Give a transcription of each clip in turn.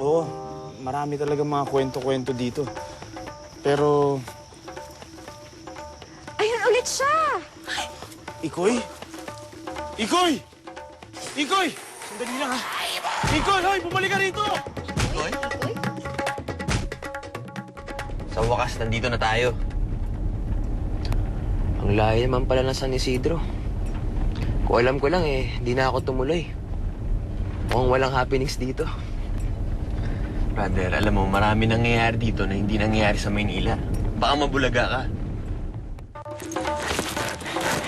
Oo, marami talaga mga kwento-kwento dito. Pero... Ayun ulit siya! Ikoy? Ikoy! Ikoy! Sandali lang, ha? Ikoy, hoy! Bumalik ka rito! Ikoy? Sa wakas, nandito na tayo. Ang layo naman pala ng San Isidro. Kung alam ko lang hindi na ako tumuloy. Mukhang walang happenings dito. Brother, alam mo, marami nangyayari dito na hindi nangyayari sa Maynila. Baka mabulaga ka.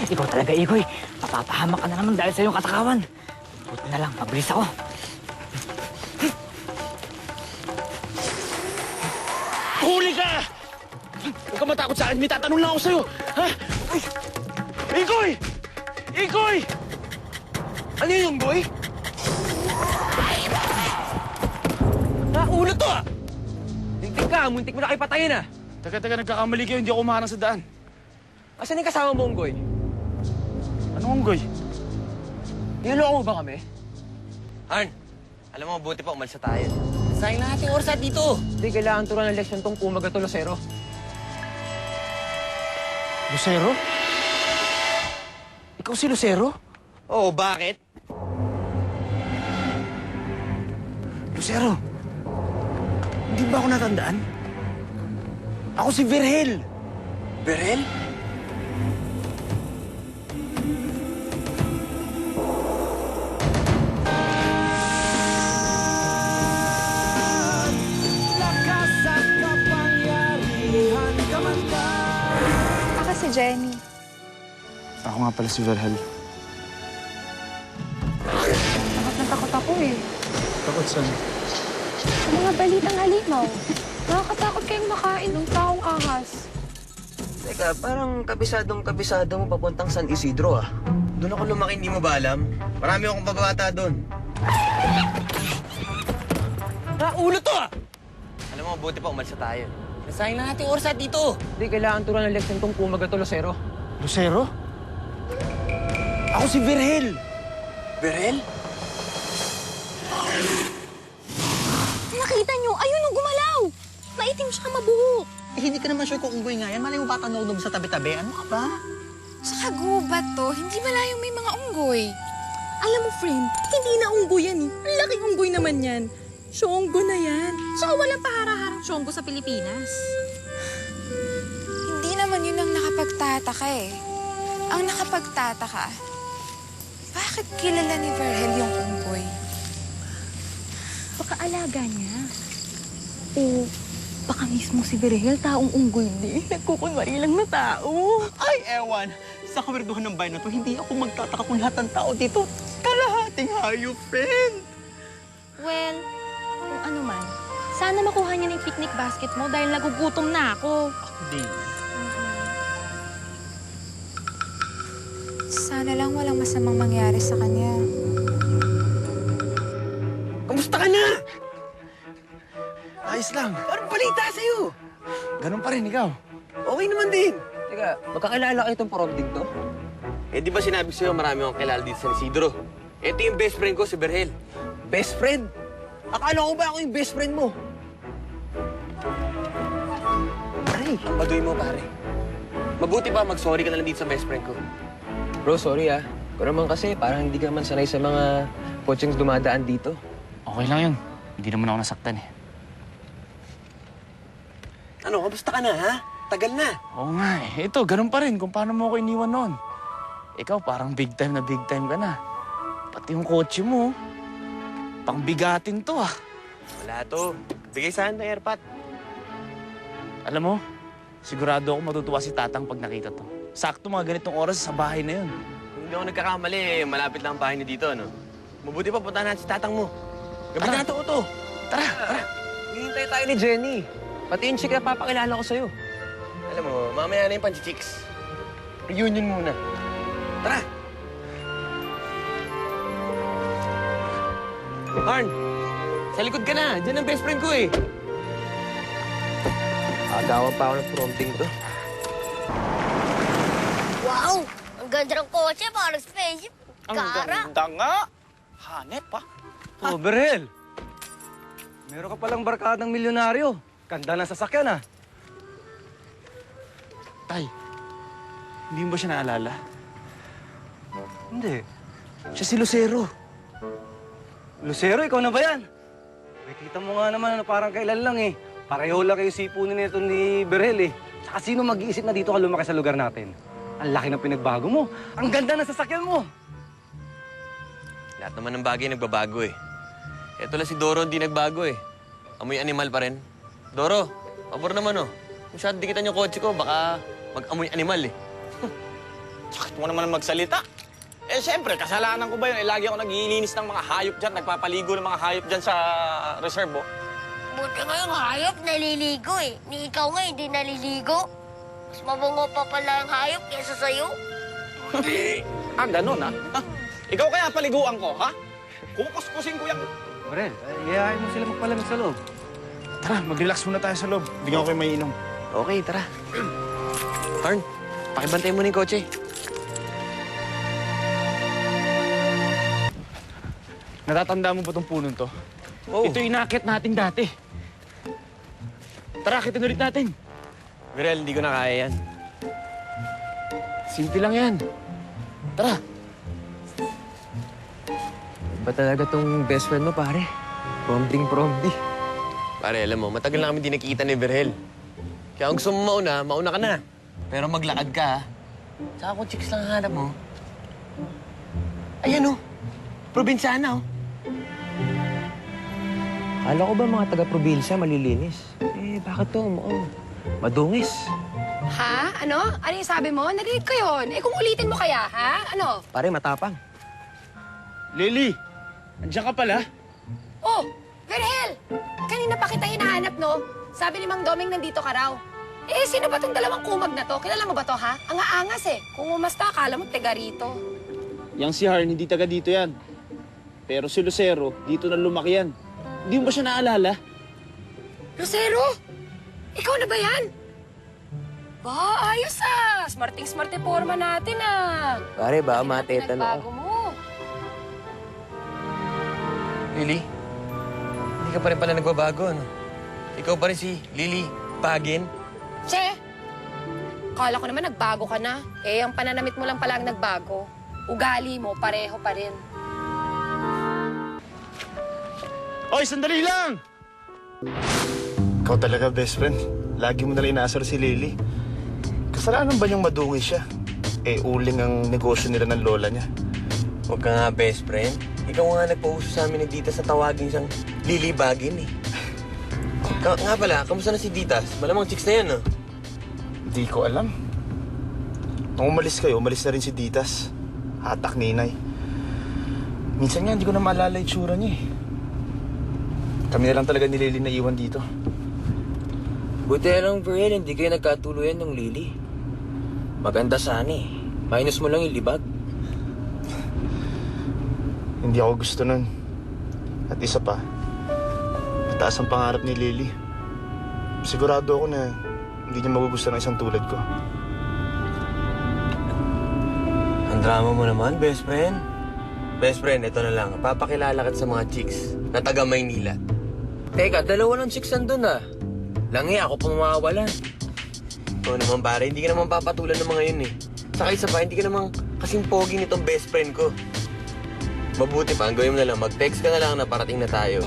Ikaw talaga, Ikoy. Papapahamak ka na naman dahil sa iyong katakawan. Buti na lang, mabilis ako. Huli ka! Huwag ka matakot sa akin. May tatanong lang ako sa'yo. Ha? Ikoy! Ikoy! Ano yun, boy? Ulo to, ah! Tintik ka, muntik mo na kayo patayin, ah! Teka, nagkakamali kayo. Hindi ako umaharang sa daan. Asan yung kasama mo, Unggoy? Anong unggoy? Niloloko mo ba kami? Arn, alam mo, buti pa umalsa tayo. Sayang na natin oras dito. Hindi, kailangan turuan ng leksyon tong Kumaga to Lucero. Lucero? Ikaw si Lucero? Oo, bakit? Lucero, hindi ba ako natandaan? Ako si Virgel. Berel? Ako si Jenny. Ako nga pala si Virgel. Takot na takot ako eh. Takot saan? Sa mga balitang halimaw. Nakakatakot kayong makain ng taong ahas. Teka, parang kabisado mo papuntang San Isidro, ah. Doon ako lumaki, hindi mo ba alam? Marami akong babata doon. Ulo to, ah! Alam mo, buti pa umalsa tayo. Nasayang na natin oras dito. Hindi, kailangan turuan ng leksyon tong Kumaga to Lucero. Lucero? Ako si Virgel. Berel? Nakita niyo, ayun ang gumalaw. Maitim siya, mabuhok. Hindi ka naman sure kung unggoy nga yan. Malay mo baka naunog sa tabi-tabi. Ano ka ba? Sa kagubat to, hindi malayong may mga unggoy. Alam mo, friend, hindi na unggoy yan eh. Ang laking unggoy naman yan. Syonggo na yan. Saka walang pahara-harang syonggo sa Pilipinas. Hindi naman yun ang nakapagtataka eh. Ang nakapagtataka, bakit kilala ni Virgel yung unggoy? Baka alaga niya. O baka mismo si Virgel taong unggoy din. Nagkukunwari lang na tao. Ay, ewan. Sa kawerduhan ng bayan na to, hindi ako magtataka kung lahat ng tao dito kalahating hayop, friend. Well, kung ano man, sana makuha niya ng picnic basket mo dahil nagugutom na ako. Ako din. Sana lang walang masamang mangyari sa kanya. Kamusta ka na? Ayos lang. Anong balita sa'yo? Ganun pa rin, ikaw. Okay naman din. Teka, magkakilala kayo itong prompting to? Di ba sinabi ko sa'yo marami akong kilala dito sa Isidro? Ito yung best friend ko, si Virgel. Best friend? Akala ko ba ako yung best friend mo? Pare, ang baduy mo, pare. Mabuti pa mag-sorry ka na lang dito sa best friend ko. Bro, sorry ah. Pero naman kasi parang hindi ka man sanay sa mga coachings dumadaan dito. Okay lang yun. Hindi naman ako nasaktan eh. Ano, kamusta ka na, ha? Tagal na. Oo nga eh. Ito, ganun pa rin kung paano mo ako iniwan noon. Ikaw parang big time ka na. Pati yung kotse mo, pangbigatin to ah. Wala to. Bigay saan ng airpot. Alam mo, sigurado ako matutuwa si Tatang pag nakita to. Sakto mga ganitong oras sa bahay na yun. Hindi ako nagkakamali eh. Malapit lang ang bahay niyo dito, ano? Mabuti pa, puntahan natin si Tatang mo. Gabi Tara. na ito, Otto. Tara, tara. Hihintay tayo ni Jenny. Pati yung chick na papakilala ko sa'yo. Alam mo, mamaya na yung panchichicks. Reunion muna. Tara! Arn, sa likod ka na. Diyan ang best friend ko eh. Agawan pa ako ng prompting to. Wow! Ang ganda ng kotse, parang spaceship. Ang Kara. ganda nga. Hanep, pa. Oh, Berhel. Meron ka palang barkadang milyonaryo. Ganda ng sasakyan, ah. Tay, hindi mo ba siya naalala? Hindi. Siya si Lucero. Lucero, ikaw na ba yan? May kita mo nga naman na parang kailan lang eh. Pareho lang kayo sipunin nito ni Berhel eh. Saka sino mag-iisip na dito ka lumaki sa lugar natin? Ang laki ng pinagbago mo. Ang ganda ng sasakyan mo. Lahat naman ng bagay nagbabago eh. Eto lang si Doro hindi nagbago eh. Amoy animal pa rin. Doro, pabor naman oh. Masyado dikitan yung kotse ko, baka mag-amoy animal eh. Sakit mo naman magsalita. Eh, siyempre, kasalanan ko ba yun? Eh, lagi ako naglilinis ng mga hayop dyan, nagpapaligo ng mga hayop dyan sa reservo. Buti nga yung hayop naliligo eh. Ni ikaw nga hindi naliligo. Mas mabango pa pala ang hayop kaysa sa'yo. Ganun ha? Ikaw kaya paliguan ko, ha? Kukuskusin ko yan. Berhel, iyayain mo sila magpalamig sa loob. Tara, mag-relax muna tayo sa loob. Bigyan ko kayo mainom. Okay, tara. Karn, pakibantay mo na yung kotse. Natatanda mo ba itong punong to? Oh. Ito yung inakit natin dati. Tara, akitin ulit natin. Virel, hindi ko na kaya yan. Simple lang yan. Tara. Ba talaga tong best friend mo, pare? Prompting. Pare, alam mo, matagal na kami di nakikita ni Virel. Kaya kung gusto mo mauna ka na. Pero maglakad ka, ha? Tsaka kung chicks lang hanap mo. Ayan, oh. Probinsyana, oh. Akala ko ba mga taga-probinsya malilinis? Eh, bakit to? Madungis. Ha? Ano? Ano yung sabi mo? Narinig ko yun. Eh kung ulitin mo kaya, ha? Ano? Pare, matapang. Lily, andiyan ka pala? Oh, Verhel! Kanina pa kita hinahanap, no? Sabi ni Mang Doming nandito ka raw. Eh, sino ba tong dalawang kumag na to? Kilala mo ba to, ha? Ang aangas eh. Kung umasta, akala mo tiga rito. Yang si Harn, hindi taga dito yan. Pero si Lucero, dito na lumaki yan. Hindi mo ba siya naalala? Lucero? Ikaw na ba yan? Ba, ayos ah. Smarting-smarte forma natin ah. Pare, baka matetan Pinagbago mo. Lily, hindi ka pa rin pala nagbabago, ano? Ikaw pa rin si Lily Pagin. Che! Kala ko naman nagbago ka na. Eh, ang pananamit mo lang pala ang nagbago. Ugali mo, pareho pa rin. Oy, sandali lang! Ikaw talaga, best friend. Lagi mo nalang inaasar si Lily. Kasalanan ba niyang madungi siya? Eh, uling ang negosyo nila ng lola niya. Huwag ka nga, best friend. Ikaw nga nagpa-uso sa amin ni Ditas na tawagin siyang Lily Bagin, eh. Nga pala, kamusta na si Ditas? Malamang chicks na yan, no? Hindi ko alam. Nung umalis kayo, umalis na rin si Ditas. Hatak ninay. Minsan nga, hindi ko na maalala yung tsura niya, eh. Kami na lang talaga ni Lily na iwan dito. Buti lang, Verhel, hindi kayo nagkatuluyan ng Lily. Maganda sana eh. Minus mo lang yung libag. Hindi ako gusto nun. At isa pa, mataas ang pangarap ni Lily. Sigurado ako na hindi niya magugustuhan ng isang tulad ko. Ang drama mo naman, best friend. Best friend, ito na lang. Papakilala ka sa mga chicks na taga Maynila. Teka, dalawa ng chicks nandun ah. Langi, ako pa mawawalan. Oo naman, pare. Hindi ka naman papatulan ng mga yun, eh. Saka isa pa, hindi ka naman kasing pogi nitong best friend ko. Mabuti pa, ang gawin mo na lang, mag-text ka na lang na parating na tayo.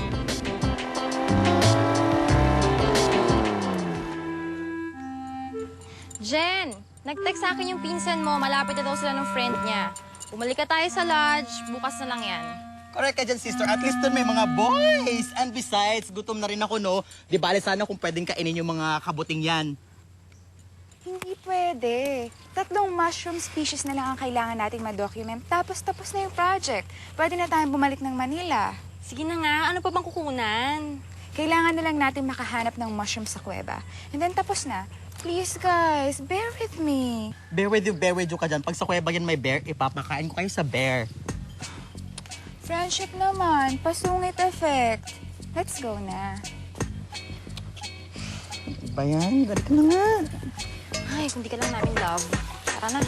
Jen, nag-text sa akin yung pinsan mo. Malapit na daw sila ng friend niya. Bumalik ka tayo sa lodge. Bukas na lang yan. Correct ka dyan, sister. At least doon may mga boys. And besides, gutom na rin ako, no? Di bale sana kung pwedeng kainin yung mga kabuting yan. Hindi pwede. 3 mushroom species na lang ang kailangan nating ma-document. Tapos na yung project. Pwede na tayong bumalik ng Manila. Sige na nga, ano pa bang kukunan? Kailangan na lang natin makahanap ng mushroom sa kuweba. And then tapos na. Please guys, bear with me. Bear with you ka dyan. Pag sa kuweba yan may bear, ipapakain ko kayo sa bear. Friendship naman, pasungit effect. Let's go na. Ba yan? Balik ka na nga. Ay, kung di ka lang namin love. Tara na.